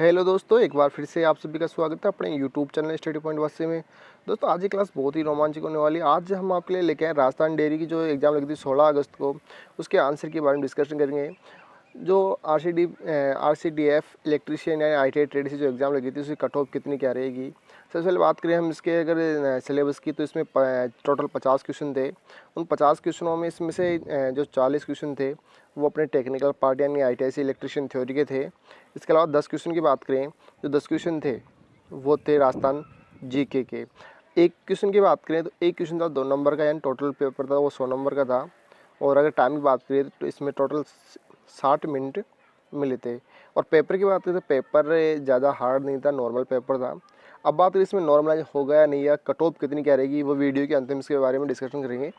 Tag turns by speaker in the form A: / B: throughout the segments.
A: Hello दोस्तों, एक बार फिर से आप सभी का स्वागत है अपने यूट्यूब चैनल स्टडी पॉइंट वासे में। दोस्तों, आज की क्लास बहुत ही रोमांचक होने वाली है। आज हम आपके लिए लेके आए राजस्थान डेयरी की जो एग्ज़ाम लगी थी 16 अगस्त को, उसके आंसर के बारे में डिस्कशन करेंगे। जो आरसीडीएफ इलेक्ट्रीशियन या आईटीआई ट्रेड से जो एग्ज़ाम लगी थी उसकी कट ऑफ कितनी क्या रहेगी। सबसे पहले बात करें हम इसके अगर सिलेबस की, तो इसमें टोटल 50 क्वेश्चन थे। उन 50 क्वेश्चनों में इसमें से जो 40 क्वेश्चन थे वो अपने टेक्निकल पार्ट यानी आईटीआई से इलेक्ट्रीशियन थ्योरी के थे। इसके अलावा 10 क्वेश्चन की बात करें, जो 10 क्वेश्चन थे वो थे राजस्थान जीके के। एक क्वेश्चन की बात करें तो एक क्वेश्चन था 2 नंबर का, यानी टोटल पेपर था वो 100 नंबर का था। और अगर टाइम की बात करें तो इसमें टोटल 60 मिनट मिले थे। और पेपर की बात करें तो पेपर ज़्यादा हार्ड नहीं था, नॉर्मल पेपर था। अब बात करें इसमें नॉर्मलाइज हो गया नहीं, या कट ऑफ कितनी क्या रहेगी, वो वीडियो के अंत में इसके बारे में डिस्कशन करेंगे।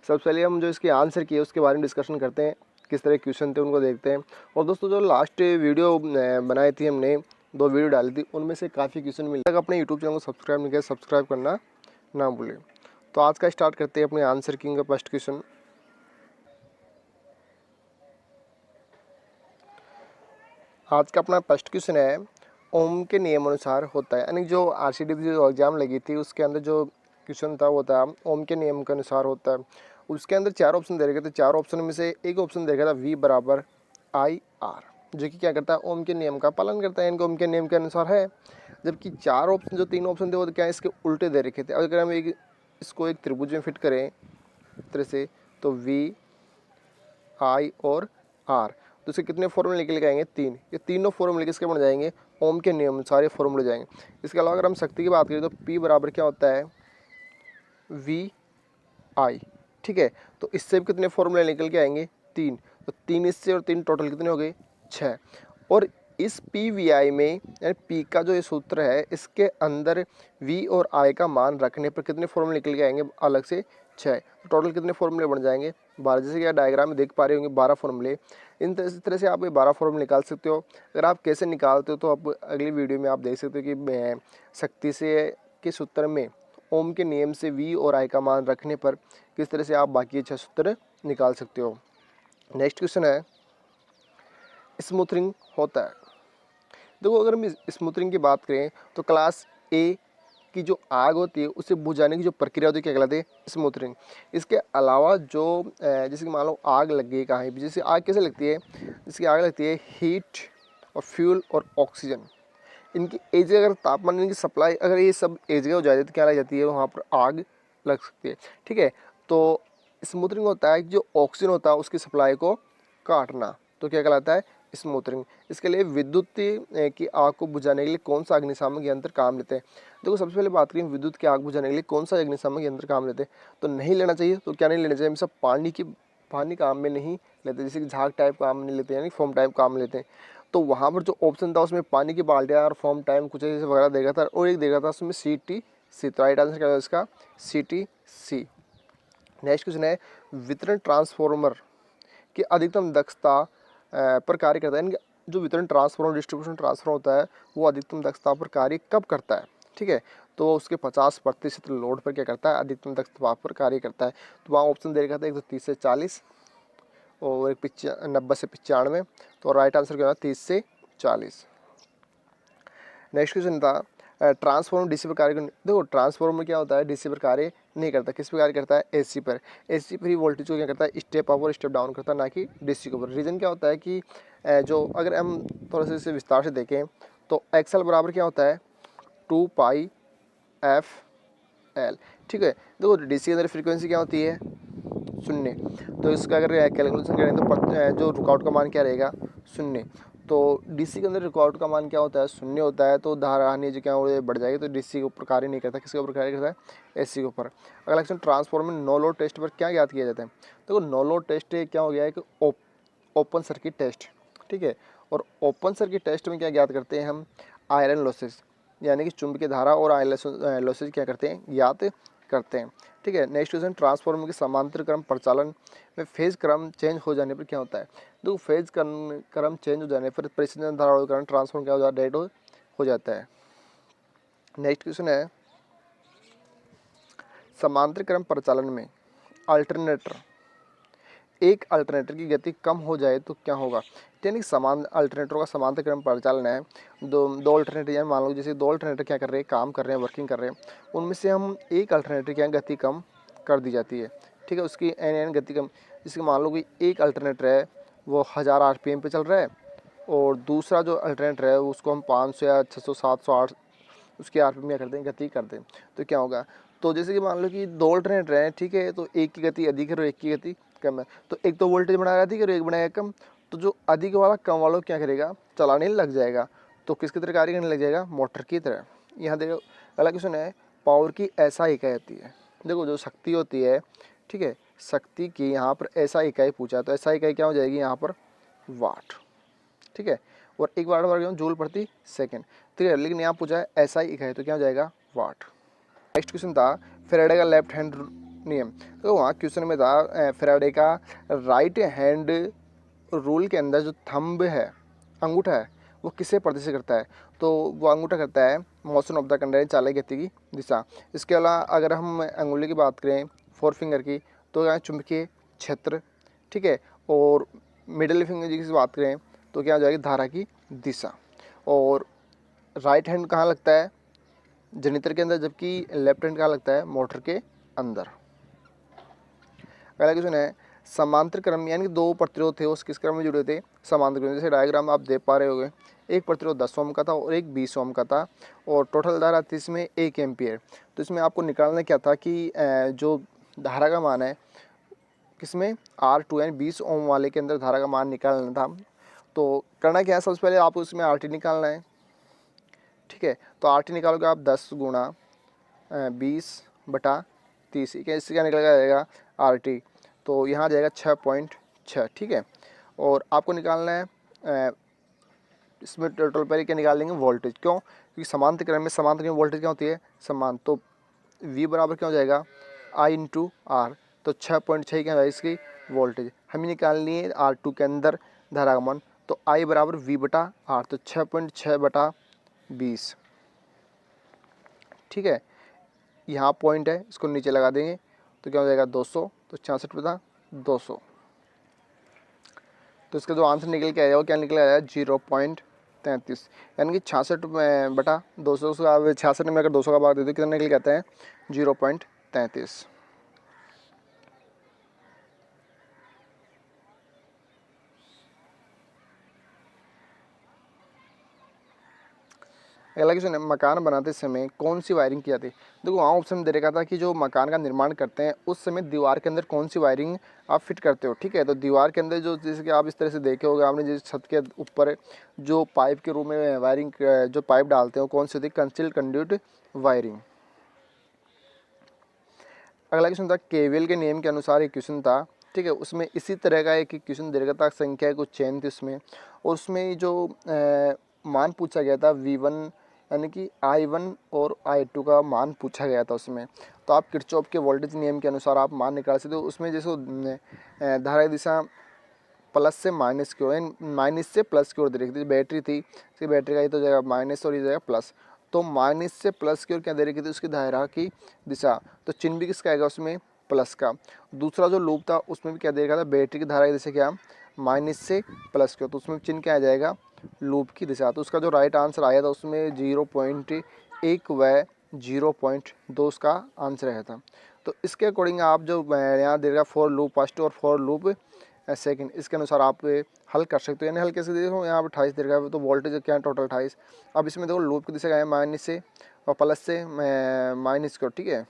A: सबसे पहले हम जो इसके आंसर किए उसके बारे में डिस्कशन करते हैं, किस तरह क्वेश्चन थे उनको देखते हैं। और दोस्तों, जो लास्ट वीडियो बनाई थी हमने, 2 वीडियो डाली थी, उनमें से काफ़ी क्वेश्चन मिले। तक अपने यूट्यूब चैनल को सब्सक्राइब नहीं किया, सब्सक्राइब करना ना भूलें। तो आज का स्टार्ट करते हैं अपने आंसर किंग का फर्स्ट क्वेश्चन। आज का अपना फर्स्ट क्वेश्चन है, ओम के नियम अनुसार होता है। यानी जो आरसीडी जो एग्जाम लगी थी उसके अंदर जो क्वेश्चन था वो था ओम के नियम के अनुसार होता है। उसके अंदर 4 ऑप्शन दे रखे थे। 4 ऑप्शन में से एक ऑप्शन दे रखा था V बराबर आई आर, जो कि क्या करता है, ओम के नियम का पालन करता है, इनको ओम के नियम के अनुसार है। जबकि 4 ऑप्शन, जो 3 ऑप्शन थे वो क्या है, इसके उल्टे दे रखे थे। अगर हम इसको एक त्रिभुज में फिट करें इस तरह से, तो V आई और आर, तो इसके कितने फॉर्मूले निकल के आएंगे, 3। ये तीनों फॉर्मूले किसके बन जाएंगे, ओम के नियम सारे फॉर्मूले जाएंगे। इसके अलावा अगर हम शक्ति की बात करें तो P बराबर क्या होता है, V आई। ठीक है, तो इससे भी कितने फॉर्मूले निकल के आएंगे, 3। तो 3 इससे और 3 टोटल कितने हो गए, 6। और इस पी वी आई में, यानी पी का जो ये सूत्र है, इसके अंदर वी और आई का मान रखने पर कितने फॉर्मूले निकल के आएंगे अलग से, 6। तो टोटल कितने फॉर्मूले बन जाएंगे, 12। जैसे कि डायग्राम में देख पा रहे होंगे 12 फॉर्मूले। इस तरह से आप ये 12 फॉर्मूले निकाल सकते हो। अगर आप कैसे निकालते हो तो आप अगली वीडियो में आप देख सकते हो कि शक्ति से के सूत्र में ओम के नियम से वी और आई का मान रखने पर किस तरह से आप बाकी 6 सूत्र निकाल सकते हो। नेक्स्ट क्वेश्चन है, स्मूथरिंग होता है। देखो, अगर हम स्मूथरिंग की बात करें तो क्लास ए की जो आग होती है उसे बुझाने की जो प्रक्रिया होती है क्या कहलाती है, स्मूथरिंग। इसके अलावा जो जैसे कि मान लो आग लग गई कहीं भी, जैसे आग कैसे लगती है, जिसकी आग लगती है हीट और फ्यूल और ऑक्सीजन, इनकी एक जगह अगर तापमान, इनकी सप्लाई अगर ये सब एक जगह हो जाती है तो क्या लग जाती है, वहाँ पर आग लग सकती है। ठीक है, तो स्मूथरिंग होता है कि जो ऑक्सीजन होता है उसकी सप्लाई को काटना, तो क्या कहलाता है, स्मूथरिंग। इसके लिए विद्युत की आग को बुझाने के लिए कौन सा अग्निशामक यंत्र काम लेते हैं। देखो, सबसे पहले बात करें विद्युत की आग बुझाने के लिए कौन सा अग्निशामक यंत्र काम लेते हैं, तो नहीं लेना चाहिए। तो क्या नहीं लेना चाहिए, हम सब पानी काम में नहीं लेते, जैसे कि झाग टाइप काम नहीं लेते, यानी फोम टाइप काम लेते हैं। तो वहाँ पर जो ऑप्शन था उसमें पानी की बाल्टियाँ और फॉर्म टाइम कुछ ऐसे वगैरह देखा था, और एक देखा था उसमें CTC। तो राइट आंसर क्या है इसका, CTC। नेक्स्ट क्वेश्चन है, वितरण ट्रांसफॉर्मर की अधिकतम दक्षता पर कार्य करता है। यानी जो वितरण ट्रांसफॉर्मर, डिस्ट्रीब्यूशन ट्रांसफॉर्मर होता है वो अधिकतम दक्षता पर कार्य कब करता है। ठीक है, तो उसके 50% लोड पर क्या करता है, अधिकतम दक्षता पर कार्य करता है। तो वहाँ ऑप्शन दे रखा था 130 से 40 और 90 से 95। तो राइट आंसर क्या होगा, 30 से 40। नेक्स्ट क्वेश्चन था, ट्रांसफॉर्मर डीसी पर कार्य देखो, ट्रांसफॉर्मर क्या होता है, डीसी पर कार्य नहीं करता, किस पर कार्य करता है, एसी पर। एसी पर ही वोल्टेज को क्या करता है, स्टेप अप और स्टेप डाउन करता है, ना कि डीसी के ऊपर। रीज़न क्या होता है कि जो अगर हम थोड़ा सा इसे विस्तार से देखें तो एक्सएल बराबर क्या होता है, 2πfl। ठीक है, देखो डीसी के अंदर फ्रीक्वेंसी क्या होती है, 0। तो इसका अगर कैलकुलेशन करें तो जो रुकावट का मान क्या रहेगा, 0। तो डीसी के अंदर रुकावट का मान क्या होता है, 0 होता है। तो धारा हानि जो क्या हो बढ़ जाएगी, तो डीसी के ऊपर कार्य नहीं करता, किसके ऊपर कार्य करता है, एसी के ऊपर। अगला question, transformer no load test पर क्या याद किया जाता है। देखो, नो लोड टेस्ट क्या हो गया है कि ओपन सर्किट टेस्ट। ठीक है, और ओपन सर्किट टेस्ट में क्या ज्ञात करते हैं हम, आयरन लॉसेस, यानी कि चुंबकीय धारा और आयरन लॉसेस क्या करते हैं, ज्ञात करते हैं। ठीक है, नेक्स्ट क्वेश्चन, ट्रांसफॉर्मर के समांतर क्रम परिचालन में फेज क्रम चेंज हो जाने पर क्या होता है। तो फेज क्रम चेंज हो जाने पर परिचालन धारा के कारण ट्रांसफॉर्मर क्या हो जाता है, डेड हो जाता है। नेक्स्ट क्वेश्चन है, समांतर क्रम परिचालन में अल्टरनेटर एक अल्टरनेटर की गति कम हो जाए तो क्या होगा। यानी समान अल्टरनेटरों का समांतर क्रम परिचालन है। दो दो अल्टरनेटर, यानी मान लो जैसे दो अल्टरनेटर क्या कर रहे हैं, काम कर रहे हैं, वर्किंग कर रहे हैं, उनमें से हम एक अल्टरनेटर की गति कम कर दी जाती है, ठीक है, उसकी एन गति कम। जैसे मान लो कि एक अल्टरनेटर है वो 1000 आरपीएम पे चल रहा है, और दूसरा जो अल्टरनेटर है उसको हम 500 या 600 700 8 उसकी आरपीएम क्या करते हैं, गति कर दें, तो क्या होगा। तो जैसे कि मान लो कि दो अल्टरनेटर हैं, ठीक है, तो एक की गति अधिक है और एक की गति कम है, तो एक तो वोल्टेज बढ़ाएगा अधिक और एक बढ़ाएगा कम, तो जो अधिक वाला कम वालों क्या करेगा, चलाने लग जाएगा। तो किसकी तरह कार्य करने लग जाएगा, मोटर की तरह। यहाँ देखो अगला क्वेश्चन है, पावर की ऐसा इकाई होती है। देखो जो शक्ति होती है, ठीक है, शक्ति की यहाँ पर ऐसा इकाई पूछा, तो ऐसा इकाई क्या हो जाएगी यहाँ पर, वाट, ठीक है, और एक वाट बराबर जूल प्रति सेकंड, ठीक है, लेकिन यहाँ पूछा है ऐसा ही इकाई, तो क्या हो जाएगा, वाट। नेक्स्ट क्वेश्चन था फेराडे का लेफ्ट हैंड नियम। तो वहाँ क्वेश्चन में था फेराडे का राइट हैंड रूल के अंदर जो थंब है, अंगूठा है, वो किसे प्रदर्शित करता है। तो वो अंगूठा करता है मोशन ऑफ द कंडक्टर, चालक गति की दिशा। इसके अलावा अगर हम अंगुली की बात करें, फोर फिंगर की, तो यहाँ चुंबकीय क्षेत्र, ठीक है, और मिडिल फिंगर की बात करें तो क्या हो जाएगी, धारा की दिशा। और राइट हैंड कहाँ लगता है, जनरेटर के अंदर, जबकि लेफ्ट हैंड कहाँ लगता है, मोटर के अंदर। अगला क्वेश्चन है, समांतर क्रम, यानी कि दो प्रतिरोध थे, उस किस क्रम में जुड़े थे, समांतर क्रम। जैसे डायग्राम आप देख पा रहे होंगे, एक प्रतिरोध 10 ओम का था और एक 20 ओम का था, और टोटल धारा थी इसमें 1 एम्पियर। तो इसमें आपको निकालना क्या था कि जो धारा का मान है किसमें, R2 यानी 20 ओम वाले के अंदर धारा का मान निकालना था। तो करना क्या है, सबसे पहले आपको इसमें RT निकालना है, ठीक है, तो RT निकालोगे आप 10 गुणा 20/30, इससे क्या निकल जाएगा, RT, तो यहाँ जाएगा 6.6, ठीक है। और आपको निकालना है इसमें टोटल पर क्या निकाल लेंगे, वोल्टेज। क्यों, क्योंकि समांतर क्रम में वोल्टेज क्या होती है, समान। तो V बराबर क्या हो जाएगा, I/R, तो 6.6 क्या है इसकी वोल्टेज। हमें निकालनी है R2 के अंदर धारा का मान, तो I बराबर V/R, तो 6.6/20, ठीक है। यहाँ पॉइंट है, इसको नीचे लगा देंगे तो क्या हो जाएगा 200, तो 66/200। तो इसका जो आंसर निकल के आएगा वो क्या निकल आएगा, 0.33, यानी कि 66/200। 66 में अगर 200 का भाग दे दो कितना निकल के आता है, 0.33। अगला क्वेश्चन है, मकान बनाते समय कौन सी वायरिंग की जाती है। देखो वहाँ ऑप्शन दे रखा था कि जो मकान का निर्माण करते हैं उस समय दीवार के अंदर कौन सी वायरिंग आप फिट करते हो, ठीक है। तो दीवार के अंदर जो, जैसे कि आप इस तरह से देखे होगे आपने, जिस छत के ऊपर जो पाइप के रूप में वायरिंग, जो पाइप डालते हो, कौन सी होती है, कंसील्ड कंड्यूट वायरिंग। अगला क्वेश्चन था, केवीएल के नियम के अनुसार एक क्वेश्चन था, ठीक है, उसमें इसी तरह का एक क्वेश्चन दे रखा था, संख्या कुछ चयन थी उसमें, और उसमें जो मान पूछा गया था V1 यानी कि I1 और I2 का मान पूछा गया था उसमें। तो आप किरचॉफ के वोल्टेज नियम के अनुसार आप मान निकाल सकते हो। उसमें जैसे धारा की दिशा प्लस से माइनस की ओर, माइनस से प्लस की ओर दे रखी थी। बैटरी थी, इसकी बैटरी का ये तो जाएगा माइनस और ये जाएगा प्लस, तो माइनस से प्लस की ओर क्या दे रखी थी, उसकी धारा की दिशा। तो चिन्ह भी किसका आएगा उसमें, प्लस का। दूसरा जो लूप था उसमें भी क्या दे रखा था, बैटरी की धारा की दिशा क्या, माइनस से प्लस की ओर, तो उसमें चिन्ह क्या आ जाएगा, लूप की दिशा। तो उसका जो राइट आंसर आया था उसमें 0.1 व 0.2 उसका आंसर आया था। तो इसके अकॉर्डिंग आप जो यहाँ दे रखा फॉर लूप फर्स्ट और फॉर लूप सेकंड, इसके अनुसार आप हल कर सकते हो। यानी हल कैसे देखो, यहाँ पर 28 दे रखा है, तो वोल्टेज क्या है टोटल 28। अब इसमें देखो लूप की दिशा क्या है, माइनस से और प्लस से माइनस को, ठीक है।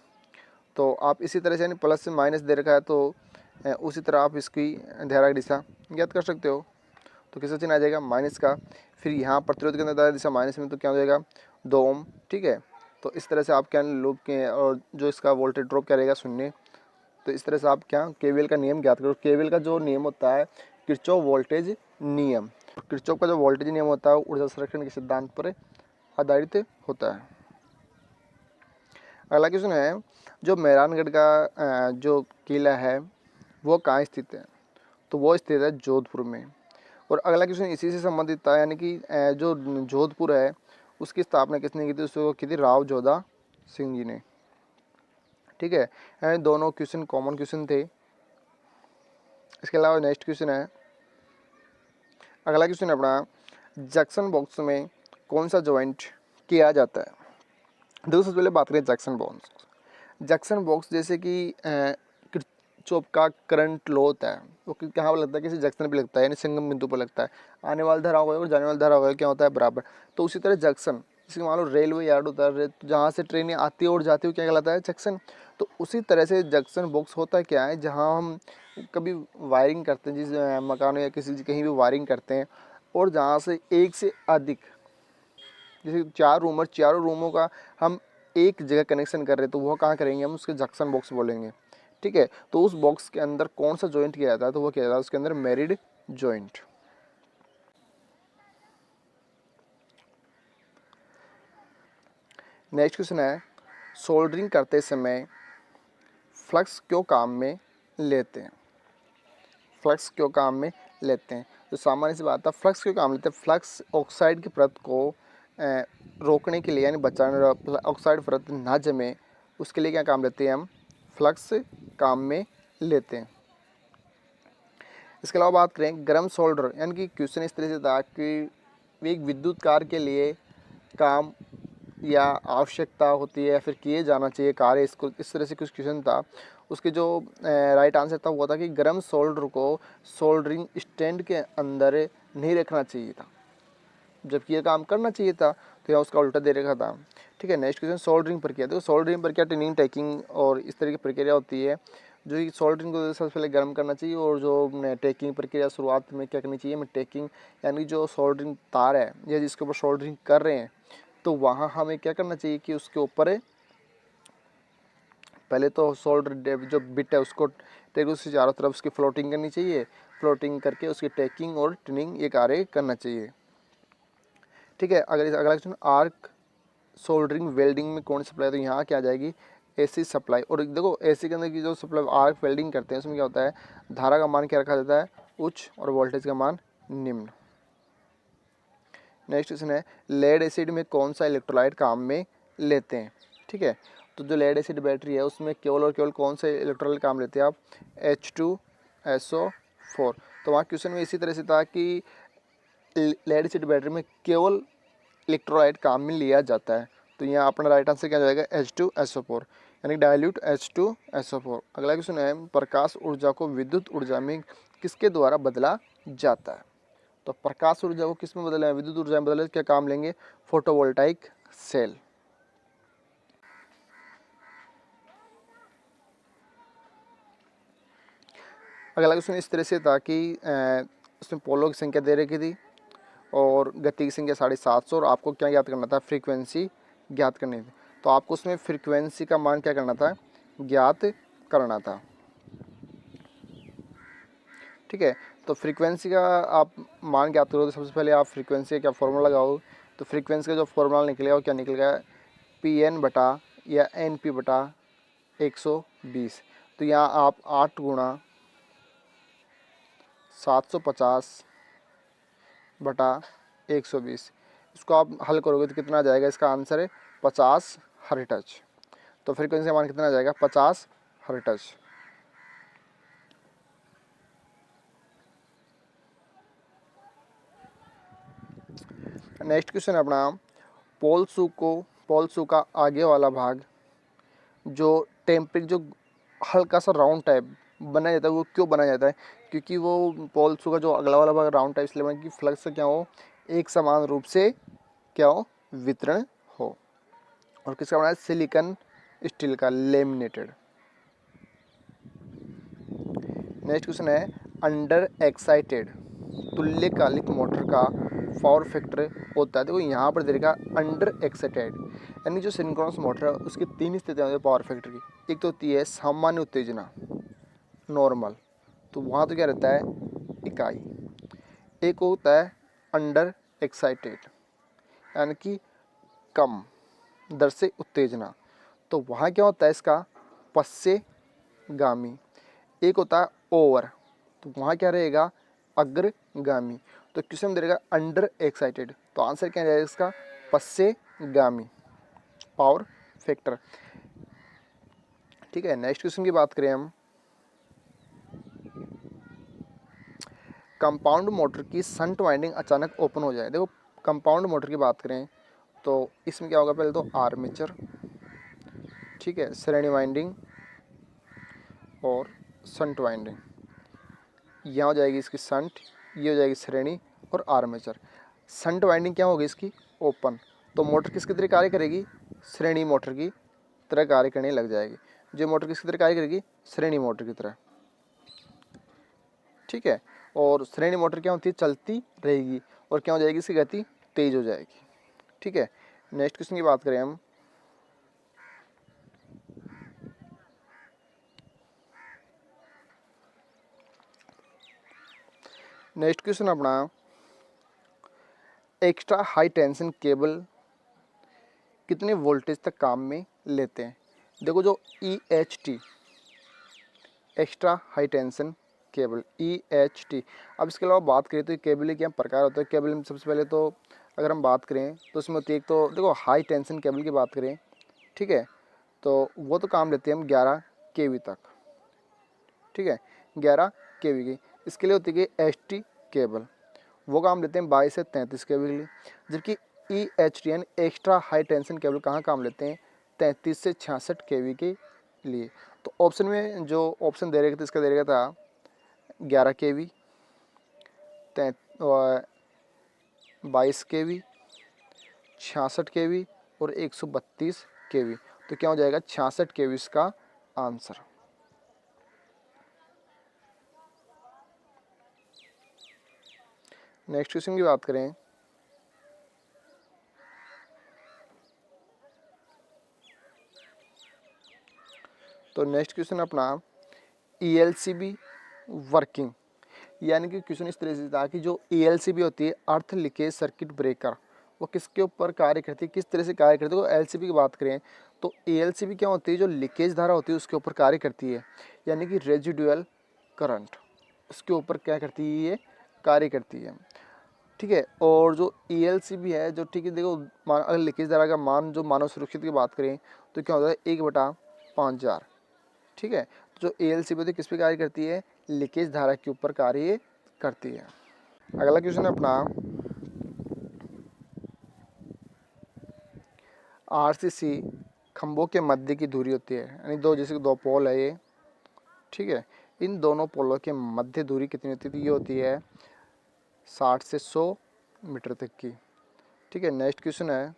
A: तो आप इसी तरह से, यानी प्लस से माइनस दे रखा है तो उसी तरह आप इसकी धारा की दिशा ज्ञात कर सकते हो। तो किसका चिन्ह आ जाएगा, माइनस का। फिर यहाँ प्रतिरोध के अंदर धारा दिशा माइनस में, तो क्या हो जाएगा 2 ओम, ठीक है। तो इस तरह से आप क्या लूप के, और जो इसका वोल्टेज ड्रॉप क्या रहेगा, 0। तो इस तरह से आप क्या केवीएल का नियम ज्ञात करो। केवीएल का जो नियम होता है किरचॉफ वोल्टेज नियम, किरचॉफ का जो वोल्टेज नियम होता है ऊर्जा संरक्षण के सिद्धांत पर आधारित होता है। अगला क्वेश्चन है, जो मेहरानगढ़ का जो किला है वो कहाँ स्थित है, तो वो स्थित है जोधपुर में। और अगला क्वेश्चन इसी से संबंधित था, यानी कि जो जोधपुर है उसकी स्थापना किसने की थी, उसको की थी राव जोधा सिंह जी ने, ठीक है। दोनों क्वेश्चन कॉमन क्वेश्चन थे। इसके अलावा नेक्स्ट क्वेश्चन है, अगला क्वेश्चन है अपना, जंक्शन बॉक्स में कौन सा जॉइंट किया जाता है। देखो सबसे पहले बात करें जंक्शन बॉक्स। जंक्शन बॉक्स जैसे कि किरचॉफ का करंट लॉ होता है, वो कहाँ पर लगता है, किसी जंक्शन पे लगता है, यानी संगम बिंदु पर लगता है। आने वाला धारा होगा और जाने वाला धारा होगा क्या होता है, बराबर। तो उसी तरह जंक्शन, जैसे मान लो रेलवे यार्ड होता है, तो जहाँ से ट्रेनें आती है और जाती है क्या कहलाता है, जंक्शन। तो उसी तरह से जंक्शन बॉक्स होता है क्या है, जहाँ हम कभी वायरिंग करते हैं, जिस मकान या किसी कहीं भी वायरिंग करते हैं, और जहाँ से एक से अधिक, जैसे 4 रूम और चारों रूमों का हम एक जगह कनेक्शन कर रहे हैं, तो वो कहाँ करेंगे, हम उसके जंक्शन बॉक्स बोलेंगे। ठीक है, तो उस बॉक्स के अंदर कौन सा जॉइंट किया जाता है, तो वो किया जाता है उसके अंदर मैरिड जॉइंट। नेक्स्ट क्वेश्चन है, सोल्डरिंग करते समय फ्लक्स क्यों काम में लेते हैं। फ्लक्स क्यों काम में लेते हैं, तो सामान्य सी बात है, फ्लक्स क्यों काम लेते हैं। फ्लक्स ऑक्साइड की परत को रोकने के लिए, यानी बचाने, ऑक्साइड परत ना जमे, उसके लिए क्या काम लेते हैं हम, फ्लक्स काम में लेते हैं। इसके अलावा बात करें गर्म सोल्डर, यानी कि क्वेश्चन इस तरह से था कि एक विद्युत कार्य के लिए काम या आवश्यकता होती है या फिर किए जाना चाहिए कार्य, इसको इस तरह से कुछ क्वेश्चन था। उसके जो राइट आंसर था वो था कि गर्म सोल्डर को सोल्डरिंग स्टैंड के अंदर नहीं रखना चाहिए था, जबकि ये काम करना चाहिए था, तो यहाँ उसका उल्टा दे रखा था। ठीक है, नेक्स्ट क्वेश्चन सोल्डरिंग प्रक्रिया। देखो सोल्डरिंग प्रक्रिया टिनिंग, टेकिंग और इस तरह की प्रक्रिया होती है। जो ये सोल्डरिंग को सबसे पहले गर्म करना चाहिए, और जो टेकिंग प्रक्रिया शुरुआत में क्या करनी चाहिए, में टेकिंग, यानी जो सोल्डरिंग तार है या जिसके ऊपर सोल्डरिंग कर रहे हैं, तो वहाँ हमें क्या करना चाहिए कि उसके ऊपर पहले तो सोल्डर जो बिट है उसको टेक, उसके चारों तरफ उसकी फ्लोटिंग करनी चाहिए। फ्लोटिंग करके उसकी टेकिंग और टिनिंग ये कार्य करना चाहिए। ठीक है, अगर अगला क्वेश्चन, आर्क सोल्डरिंग वेल्डिंग में कौन सप्लाई, तो यहाँ क्या आ जाएगी, एसी सप्लाई। और देखो एसी के अंदर की जो सप्लाई आर्क वेल्डिंग करते हैं उसमें क्या होता है, धारा का मान क्या रखा जाता है, उच्च, और वोल्टेज का मान निम्न। नेक्स्ट क्वेश्चन है, लेड एसिड में कौन सा इलेक्ट्रोलाइट काम में लेते हैं। ठीक है, तो जो लेड एसिड बैटरी है उसमें केवल और केवल कौन से इलेक्ट्रोलाइट काम लेते हैं आप, H2SO4। तो वहाँ क्वेश्चन में इसी तरह से था कि लेड एसिड बैटरी में केवल इलेक्ट्रोलाइट काम में लिया जाता है। तो यहाँ अपना राइट आंसर क्या जाएगा, H2SO4, यानी डाइल्यूट H2SO4। अगला क्वेश्चन है, प्रकाश ऊर्जा को विद्युत ऊर्जा में किसके द्वारा बदला जाता है। तो प्रकाश ऊर्जा को किस में बदले, विद्युत ऊर्जा में बदले, क्या काम लेंगे, फोटोवोल्टाइक सेल। अगला क्वेश्चन इस तरह से था कि उसमें पोलों की संख्या दे रखी थी और गति की संख्या 750, और आपको क्या ज्ञात करना था, फ्रीक्वेंसी ज्ञात करनी थी। तो आपको उसमें फ्रीक्वेंसी का मान क्या करना था, ज्ञात करना था। ठीक है, तो फ्रीक्वेंसी का आप मान ज्ञात करो, तो सबसे पहले आप फ्रीक्वेंसी का क्या फॉर्मूला लगाओ, तो फ्रीक्वेंसी का जो फॉर्मूला निकलेगा वो क्या निकलेगा, PN बटा या NP बटा 120। तो यहाँ आप 8 गुणा 750 बटा 120, इसको आप हल करोगे तो कितना आ जाएगा, इसका आंसर है 50 हर्ट्ज। तो फ्रीक्वेंसी का मान कितना आ जाएगा, 50 हर्ट्ज। नेक्स्ट क्वेश्चन है अपना, पोल शू का आगे वाला भाग जो टेम्परिंग, जो हल्का सा राउंड टाइप बनाया जाता है, वो क्यों बनाया जाता है, क्योंकि वो पोल शू का जो अगला वाला भाग राउंड टाइप इसलिए बना कि फ्लक्स क्या हो, एक समान रूप से क्या हो, वितरण हो। और किसका बनाया, सिलिकॉन स्टील का, लेमिनेटेड। नेक्स्ट क्वेश्चन है, अंडर एक्साइटेड तुल्यकालिक मोटर का पावर फैक्टर होता है। देखो यहाँ पर देखा अंडर एक्साइटेड, यानी जो सिंक्रोनस मोटर है उसकी 3 स्थितियाँ होती है पावर फैक्टर की। एक तो होती है सामान्य उत्तेजना, नॉर्मल, तो वहाँ तो क्या रहता है, इकाई। एक होता है अंडर एक्साइटेड, यानी कि कम दर से उत्तेजना, तो वहाँ क्या होता है इसका, पश्चगामी। एक होता है ओवर, तो वहाँ क्या रहेगा, अग्रगामी। तो क्वेश्चन में रहेगा अंडर एक्साइटेड, तो आंसर क्या रहेगा इसका, पश्चगामी पावर फैक्टर। ठीक है, नेक्स्ट क्वेश्चन की बात करें हम, कंपाउंड मोटर की शंट वाइंडिंग अचानक ओपन हो जाए। देखो कंपाउंड मोटर की बात करें तो इसमें क्या होगा, पहले तो आर्मेचर, ठीक है, श्रेणी वाइंडिंग और शंट वाइंडिंग। यहाँ हो जाएगी इसकी शंट, ये हो जाएगी श्रेणी और आर्मेचर। शंट वाइंडिंग क्या होगी इसकी, ओपन, तो मोटर किसकी तरह कार्य करेगी, श्रेणी मोटर की तरह कार्य करने लग जाएगी। जो मोटर किसकी तरह कार्य करेगी, श्रेणी मोटर की तरह, ठीक है। और श्रेणी मोटर क्या होती है, चलती रहेगी और क्या हो जाएगी, इसकी गति तेज हो जाएगी, ठीक है। नेक्स्ट क्वेश्चन की बात करें हम, नेक्स्ट क्वेश्चन अपना, एक्स्ट्रा हाई टेंशन केबल कितने वोल्टेज तक काम में लेते हैं। देखो जो EHT extra high tension cable EHT, अब इसके अलावा बात करें तो ये केबल के क्या प्रकार होते हैं। केबल में सबसे पहले तो अगर हम बात करें तो उसमें होती है, एक तो देखो हाई टेंशन केबल की बात करें, ठीक है, तो वो तो काम लेते हैं हम 11 kV तक, ठीक है, 11 kV की। इसके लिए होती है कि ST केबल, वो काम लेते हैं 22 से 33 केबल के लिए। जबकि EHT यानी एक्स्ट्रा हाई टेंशन केबल कहाँ काम लेते हैं, 33 से 66 kV के लिए। तो ऑप्शन में जो ऑप्शन दे रहे थे इसका दे रखा था 11 kV, 22 kV, 66 kV और 132 kV। तो क्या हो जाएगा, 66 kV इसका आंसर। नेक्स्ट क्वेश्चन की बात करें, तो नेक्स्ट क्वेश्चन अपना ELCB वर्किंग, यानी कि क्वेश्चन इस तरह से था कि जो ELCB होती है, अर्थ लीकेज सर्किट ब्रेकर, वो किसके ऊपर कार्य करती है, किस तरह से कार्य करती है। तो LCB की बात करें तो ELCB क्या होती है, जो लीकेज धारा होती है उसके ऊपर कार्य करती है, यानी कि रेजिडुअल करंट, उसके ऊपर क्या करती है, ये कार्य करती है, ठीक है। और जो ELCB है जो, ठीक है, देखो अगर लीकेज धारा का मान जो मानव सुरक्षित की बात करें तो क्या होता है 1/5000, ठीक है। तो जो ELCB होती है किस पे कार्य करती है, लीकेज धारा के ऊपर कार्य करती है। अगला क्वेश्चन है अपना, RCC खंभों के मध्य की दूरी होती है, यानी दो, जैसे दो पोल है ये, ठीक है, इन दोनों पोलों के मध्य दूरी कितनी होती है, ये होती है 60 से 100 मीटर तक की, ठीक है। नेक्स्ट क्वेश्चन है,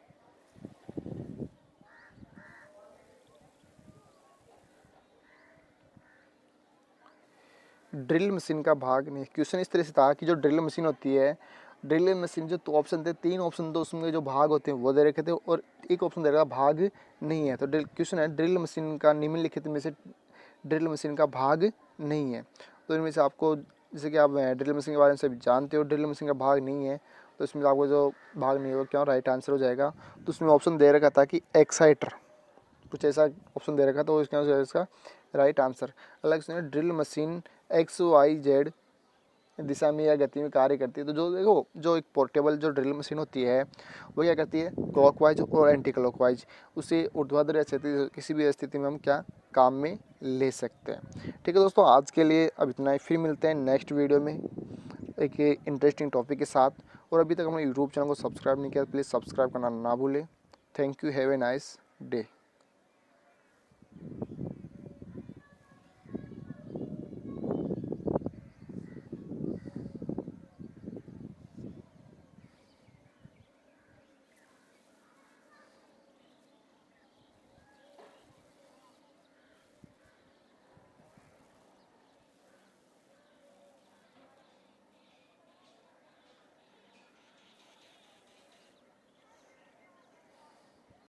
A: ड्रिल मशीन का भाग नहीं। क्वेश्चन इस तरह से था कि जो ड्रिल मशीन होती है, ड्रिल मशीन जो ऑप्शन थे, 3 ऑप्शन थे, उसमें जो भाग होते हैं वो दे रखे थे और एक ऑप्शन दे रखा भाग नहीं है। तो क्वेश्चन है ड्रिल मशीन का निम्नलिखित में से ड्रिल मशीन का भाग नहीं है। तो इनमें से आपको, जैसे कि आप ड्रिल मशीन के बारे में सभी जानते हो, ड्रिल मशीन का भाग नहीं है, तो इसमें आपको जो भाग नहीं होगा क्या राइट आंसर हो जाएगा। तो उसमें ऑप्शन दे रखा था कि एक्साइटर, कुछ ऐसा ऑप्शन दे रखा, तो इसका राइट आंसर। अलग से ड्रिल मशीन XYZ दिशा में या गति में कार्य करती है। तो जो देखो जो एक पोर्टेबल जो ड्रिल मशीन होती है वो क्या करती है, क्लॉकवाइज और एंटी क्लॉकवाइज, उसे ऊर्ध्वाधर स्थिति किसी भी स्थिति में हम क्या काम में ले सकते हैं। ठीक है दोस्तों, आज के लिए अब इतना ही, फिर मिलते हैं नेक्स्ट वीडियो में एक इंटरेस्टिंग टॉपिक के साथ। और अभी तक हमारे यूट्यूब चैनल को सब्सक्राइब नहीं किया, प्लीज़ सब्सक्राइब करना ना भूलें। Thank you, have a nice day.